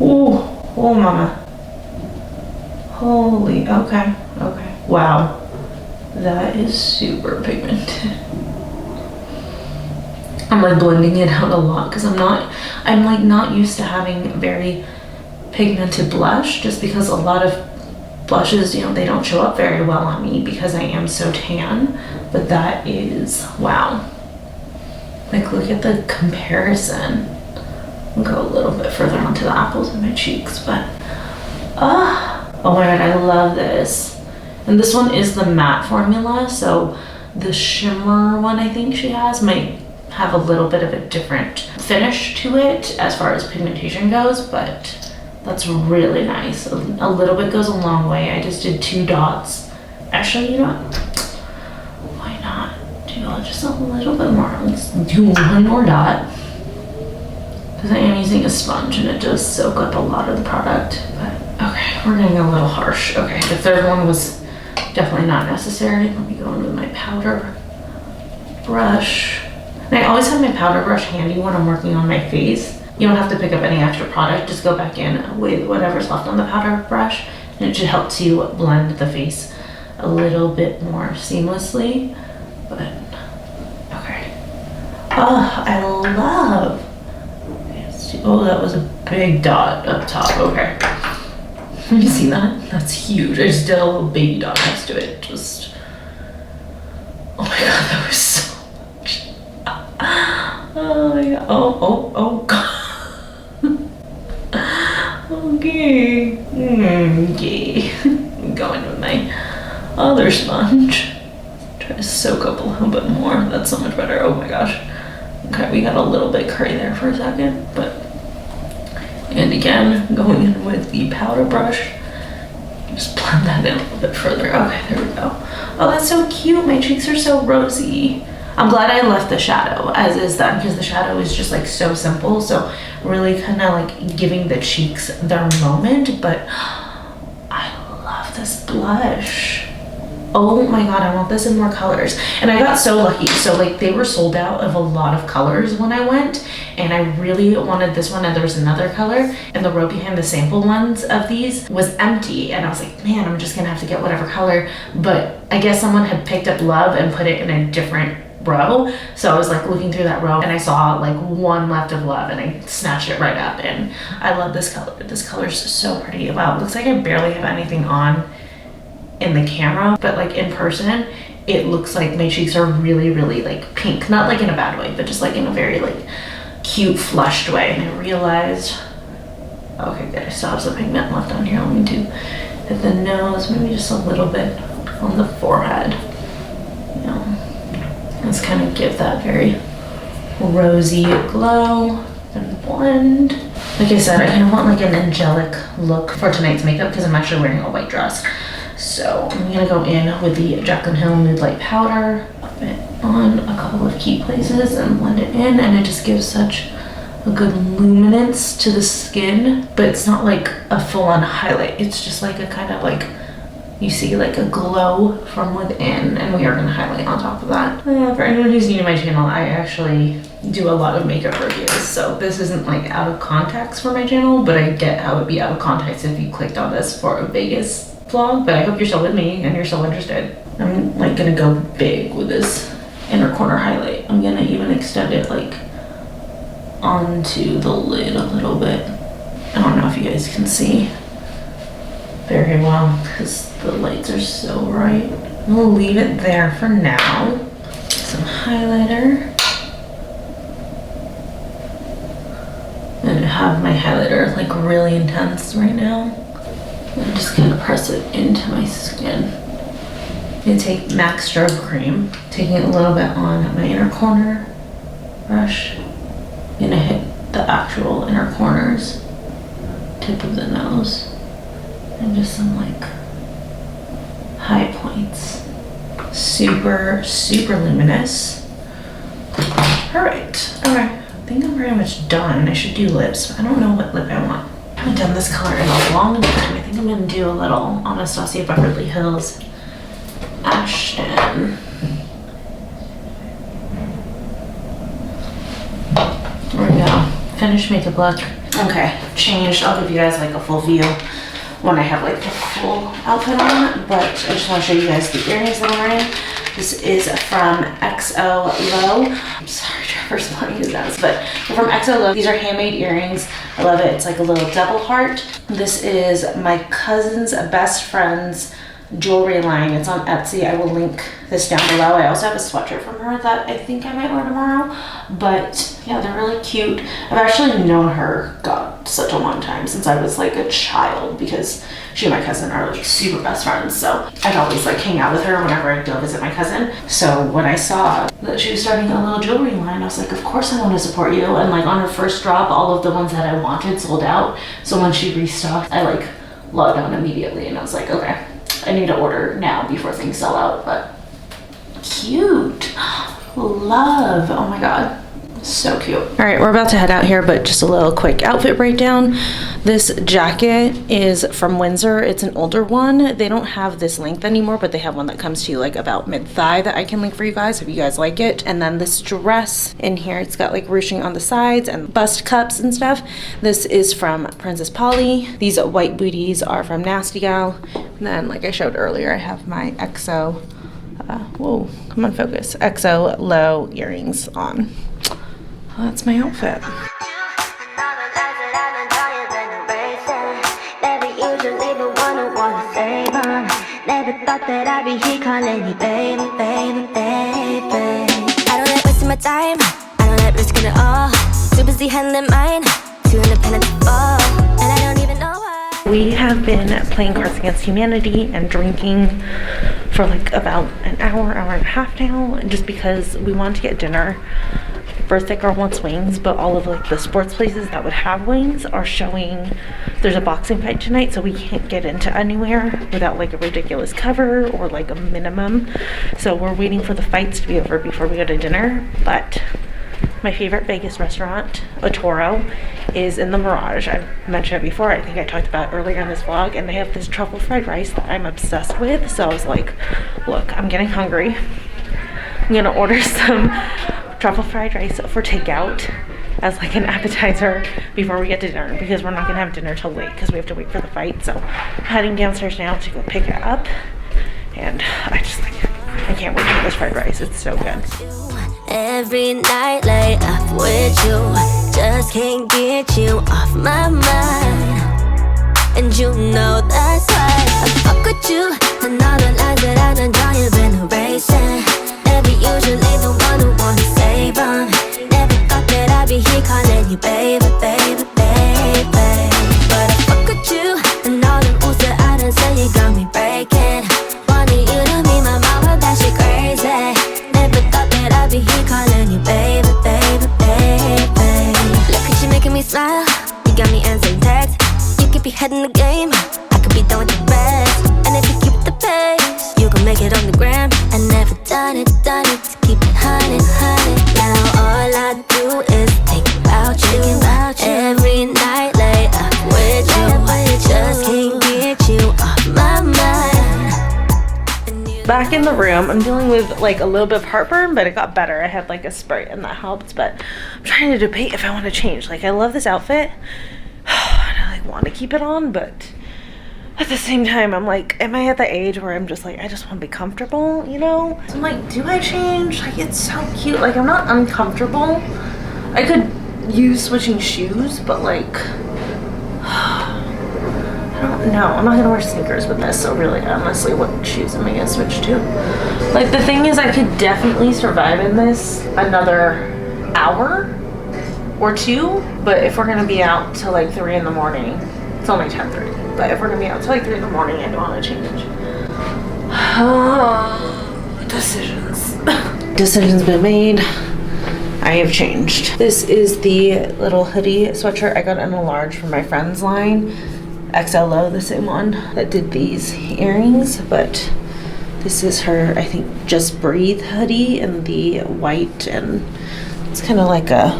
Ooh, oh mama. Holy, okay. Wow, that is super pigmented. I'm like blending it out a lot because I'm like not used to having very pigmented blush, just because a lot of blushes, you know, they don't show up very well on me because I am so tan. But that is, wow. Like, look at the comparison. I'll go a little bit further onto the apples of my cheeks, but oh my god, I love this. And this one is the matte formula, so the shimmer one I think she has might have a little bit of a different finish to it as far as pigmentation goes, but that's really nice. A little bit goes a long way. I just did 2 dots. Actually, you know what? Why not do just a little bit more? Let's do 1 more dot, because I am using a sponge and it does soak up a lot of the product. But okay, we're getting a little harsh. Okay, the third one was definitely not necessary. Let me go in with my powder brush. And I always have my powder brush handy when I'm working on my face. You don't have to pick up any extra product, just go back in with whatever's left on the powder brush, and it should help to blend the face a little bit more seamlessly. But okay. Oh, I love. Oh, that was a big dot up top. Okay. You see that? That's huge. I just did a little baby dot next to it. Just. Oh my god, that was so. Oh my god. Oh god. Okay. Okay. I'm going with my other sponge. Try to soak up a little bit more. That's so much better. Oh my gosh. Okay, we got a little bit curry there for a second, but. And again, going in with the powder brush. Just blend that in a little bit further. Okay, there we go. Oh, that's so cute. My cheeks are so rosy. I'm glad I left the shadow as is then, because the shadow is just like so simple. So really kind of like giving the cheeks their moment. But I love this blush. Oh my god, I want this in more colors. And I got so lucky. So like they were sold out of a lot of colors when I went. And I really wanted this one, and there was another color. And the row behind the sample ones of these was empty. And I was like, man, I'm just gonna have to get whatever color. But I guess someone had picked up Love and put it in a different row. So I was like looking through that row and I saw like one left of Love and I snatched it right up. And I love this color. This color is so pretty. Wow, it looks like I barely have anything on in the camera, but like in person, it looks like my cheeks are really, really like pink. Not like in a bad way, but just like in a very like cute, flushed way. And I realized, okay, good, I still have some pigment left on here. Let me do at the nose, maybe just a little bit on the forehead. You know, let's kind of give that very rosy glow and blend. Like I said, I kind of want like an angelic look for tonight's makeup because I'm actually wearing a white dress. So I'm gonna go in with the Jaclyn Hill Nude Light Powder, put it on a couple of key places and blend it in, and it just gives such a good luminance to the skin, but it's not like a full-on highlight. It's just like a kind of like, you see like a glow from within, and we are gonna highlight on top of that. For anyone who's new to my channel, I actually do a lot of makeup reviews, so this isn't like out of context for my channel, but I get how it'd be out of context if you clicked on this for a Vegas vlog. But I hope you're still with me and you're still interested. I'm like gonna go big with this inner corner highlight. I'm gonna even extend it like onto the lid a little bit. I don't know if you guys can see very well because the lights are so bright. We'll leave it there for now. Some highlighter. And I have my highlighter like really intense right now. I'm just gonna press it into my skin. I'm gonna take MAC Strobe Cream, taking it a little bit on my inner corner brush. I'm gonna hit the actual inner corners, tip of the nose, and just some like high points. Super, super luminous. All right, okay. I think I'm pretty much done. I should do lips. I don't know what lip I want. I haven't done this color in a long time. I think I'm gonna do a little Anastasia Beverly Hills Ashton. There we go. Finished makeup look. Okay, changed. I'll give you guys like a full view when I have like the full outfit on, but I just want to show you guys the earrings that I'm wearing. This is from XO Low. I'm sorry, Trevor's playing his nose, but they're from XO Low. These are handmade earrings. I love it. It's like a little double heart. This is my cousin's best friend's jewelry line. It's on Etsy. I will link this down below. I also have a sweatshirt from her that I think I might wear tomorrow, but yeah, they're really cute. I've actually known her, God, such a long time, since I was like a child, because she and my cousin are like super best friends. So I'd always like hang out with her whenever I'd go visit my cousin. So when I saw that she was starting a little jewelry line, I was like, of course I want to support you. And like on her first drop, all of the ones that I wanted sold out. So when she restocked, I like logged on immediately, and I was like, okay, I need to order now before things sell out. But cute. Love. Oh my god, so cute. All right, we're about to head out here, but just a little quick outfit breakdown. This jacket is from Windsor. It's an older one. They don't have this length anymore, but they have one that comes to like about mid-thigh that I can link for you guys if you guys like it. And then this dress in here, it's got like ruching on the sides and bust cups and stuff. This is from Princess Polly. These white booties are from Nasty Gal. And then, like I showed earlier, I have my XO, whoa, come on, focus, XO Low earrings on. Well, that's my outfit. Never thought that I'd be here calling you baby, baby, baby. I don't like wasting my time, I don't like risking it all. Too busy handling mine, too independent to fall, and I don't even know why. We have been playing Cards Against Humanity and drinking for like about an hour, hour and a half now, just because we wanted to get dinner. Birthday girl wants wings, but all of like the sports places that would have wings are showing there's a boxing fight tonight, so we can't get into anywhere without like a ridiculous cover or like a minimum. So we're waiting for the fights to be over before we go to dinner. But my favorite Vegas restaurant, Otoro, is in the Mirage. I've mentioned it before. I think I talked about it earlier in this vlog, and they have this truffle fried rice that I'm obsessed with. So I was like, look, I'm getting hungry. I'm gonna order some truffle fried rice for takeout as like an appetizer before we get to dinner, because we're not gonna have dinner till late because we have to wait for the fight. So I'm heading downstairs now to go pick it up, and I can't wait for this fried rice. It's so good. Every night lay up with you, just can't get you off my mind, and you know that's why I fuck with you. And all the lies that I done drawn, you've been erasing. Never usually the one who wanna save them. Never thought that I'd be here calling you baby, baby, baby. But I fuck with you, and all the rules that I done said, you got me breaking. Wanted you to be my mama, that shit crazy. Never thought that I'd be here calling you baby, baby, baby. Look at you making me smile, you got me answering texts. You could be heading the game, I could be done with the rest. And if you keep the pace, you can make it on the gram. I never done it to keep it honey, honey. Now all I do is think about you. Every night lay up with you, just can't get you off my mind. Back in the room, I'm dealing with like a little bit of heartburn, but it got better. I had like a Sprite and that helped, but I'm trying to debate if I want to change. Like, I love this outfit and I like want to keep it on, but at the same time, I'm like, am I at the age where I'm just like, I just want to be comfortable, you know? So I'm like, do I change? Like, it's so cute. Like, I'm not uncomfortable. I could use switching shoes, but like, I don't know. I'm not gonna wear sneakers with this, so really, honestly, what shoes am I gonna switch to? Like, the thing is, I could definitely survive in this another hour or two, but if we're gonna be out till like 3 in the morning, It's only 10:30, but if we're gonna be out till like 3 in the morning, I don't want to change. Decisions. Decisions been made. I have changed. This is the little hoodie sweatshirt I got in a large from my friend's line. XLO, the same one that did these earrings, but this is her, I think, Just Breathe hoodie in the white, and it's kind of like a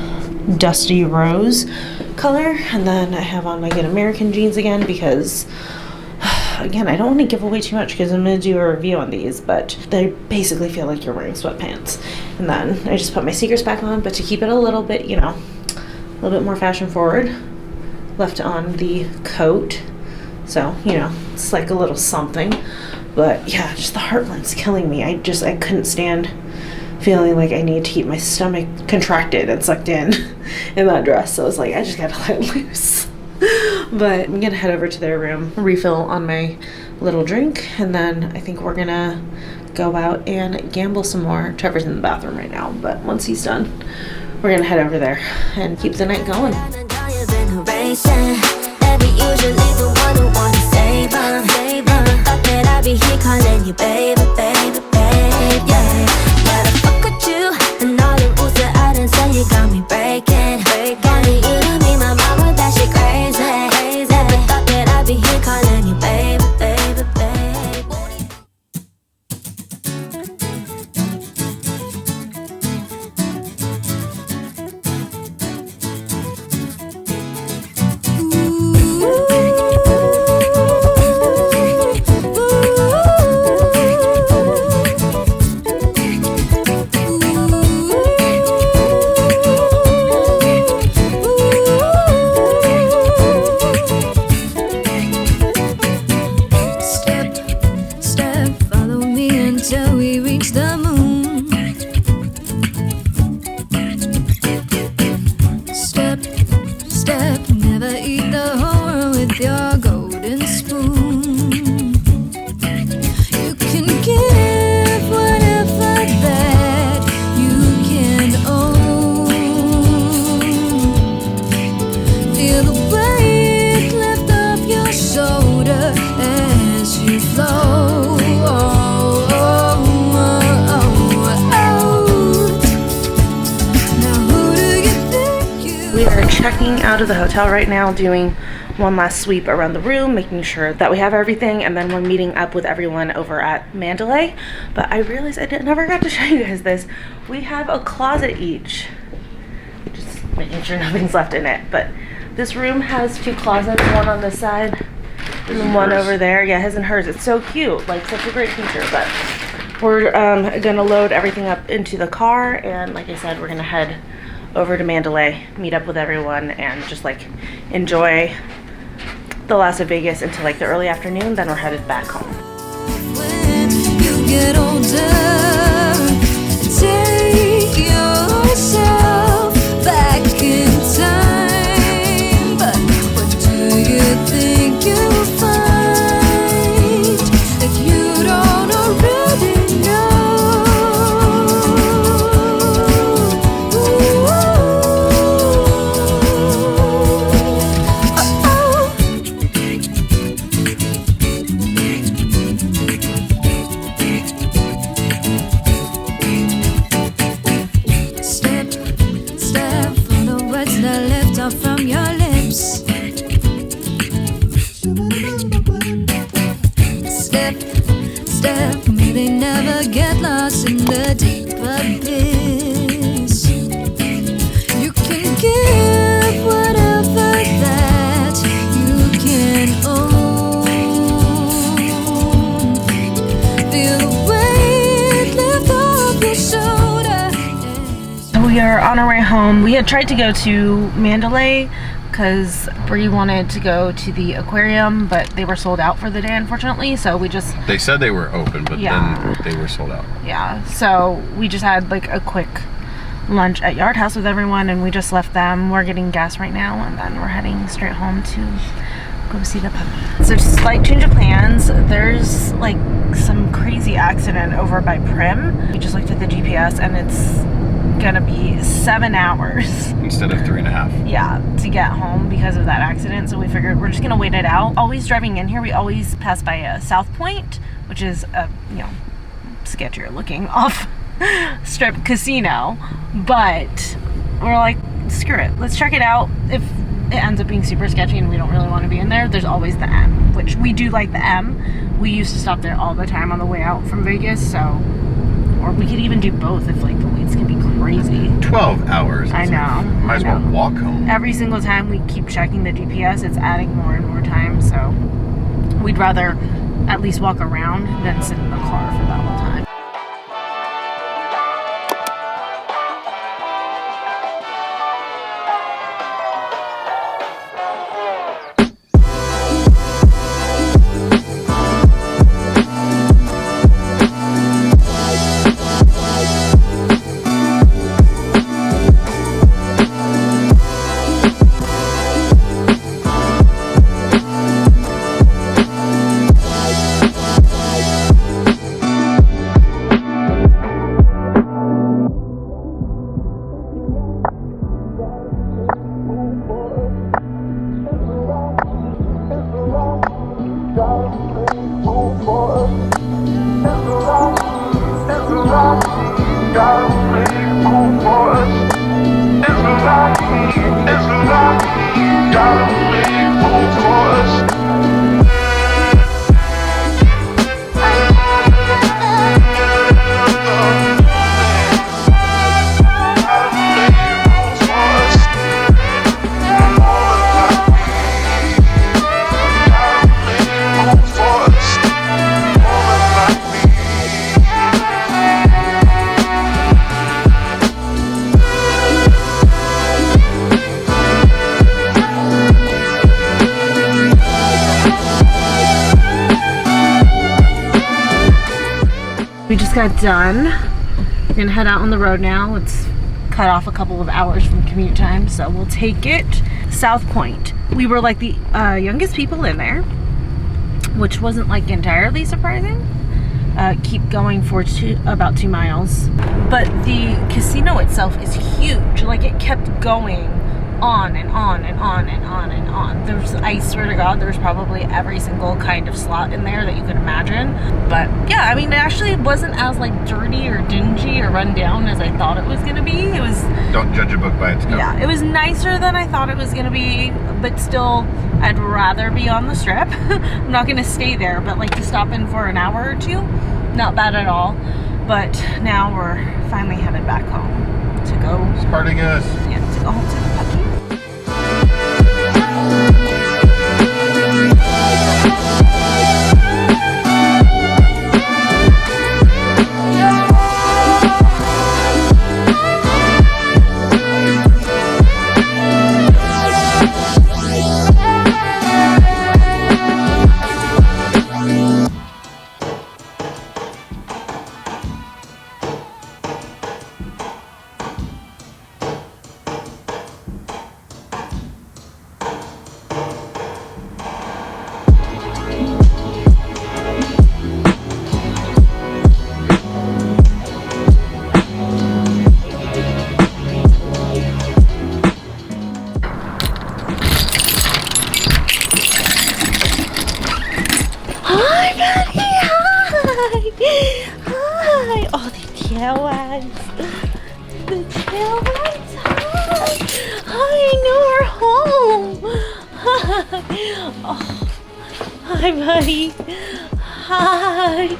dusty rose color. And then I have on my Good American jeans again because, again, I don't want to give away too much because I'm going to do a review on these, but they basically feel like you're wearing sweatpants. And then I just put my sneakers back on, but to keep it a little bit, you know, a little bit more fashion forward, left on the coat. So, you know, it's like a little something. But yeah, just the heartburn's killing me. I couldn't stand feeling like I need to keep my stomach contracted and sucked in that dress. So I was like, I just gotta let it loose. But I'm gonna head over to their room, refill on my little drink, and then I think we're gonna go out and gamble some more. Trevor's in the bathroom right now, but once he's done, we're gonna head over there and keep the night going. Calling you baby, baby, baby, yeah. Gotta fuck with you and all the rules that I done say you got me breaking. Only you to me, my mama, that shit crazy. Never thought that I'd be here calling you baby, baby, Checking out of the hotel right now, doing one last sweep around the room, making sure that we have everything, and then we're meeting up with everyone over at Mandalay. But I realized I never got to show you guys this. We have a closet each. Just making sure nothing's left in it. But this room has 2 closets, one on this side and one over there. Yeah, his and hers. It's so cute, like such a great feature. But we're gonna load everything up into the car, and like I said, we're gonna head over to Mandalay, meet up with everyone, and just like enjoy the last of Vegas until like the early afternoon. Then we're headed back home. When you get older, take yourself back in time. But what do you think you'll find if you don't already know? From your lips, step, may they never get lost in the deep abyss. You can give whatever that you can own. Feel the weight lift off your shoulder. We are on our way home. We had tried to go to Mandalay because Bree wanted to go to the aquarium, but they were sold out for the day, unfortunately. So we just... They said they were open, but then they were sold out. Yeah, so we just had like a quick lunch at Yard House with everyone, and we just left them. We're getting gas right now, and then we're heading straight home to go see the puppy. So just slight change of plans. There's like some crazy accident over by Prim. We just looked at the GPS, and it's gonna be 7 hours instead of 3.5. yeah, to get home because of that accident. So we figured we're just gonna wait it out. Always driving in here, we always pass by a South Point, which is a, you know, sketchier looking off strip casino, but we're like, screw it, let's check it out. If it ends up being super sketchy and we don't really want to be in there, there's always the M, which we do like the M. We used to stop there all the time on the way out from Vegas, so, or we could even do both if like the waits can be crazy. 12 hours. I know. Might as well walk home. Every single time we keep checking the GPS, it's adding more and more time, so we'd rather at least walk around than sit in the car for that whole time. We just got done. We're gonna head out on the road now. Let's cut off a couple of hours from commute time, so we'll take it. South Point. We were like the youngest people in there, which wasn't like entirely surprising. Keep going for about 2 miles. But the casino itself is huge. Like, it kept going on and on and on and on and on. There's, I swear to God, there's probably every single kind of slot in there that you can imagine. But yeah, I mean, it actually wasn't as like dirty or dingy or run down as I thought it was gonna be. It was... Don't judge a book by its cover. Yeah, it was nicer than I thought it was gonna be, but still, I'd rather be on the strip. I'm not gonna stay there, but like to stop in for an hour or two, not bad at all. But now we're finally headed back home to go... Spartacus! Yeah, to go home to the puppy. Hi! Oh, the tail wags. The tail wags. Hi, no, we're home. Hi. Oh, hi, buddy. Hi.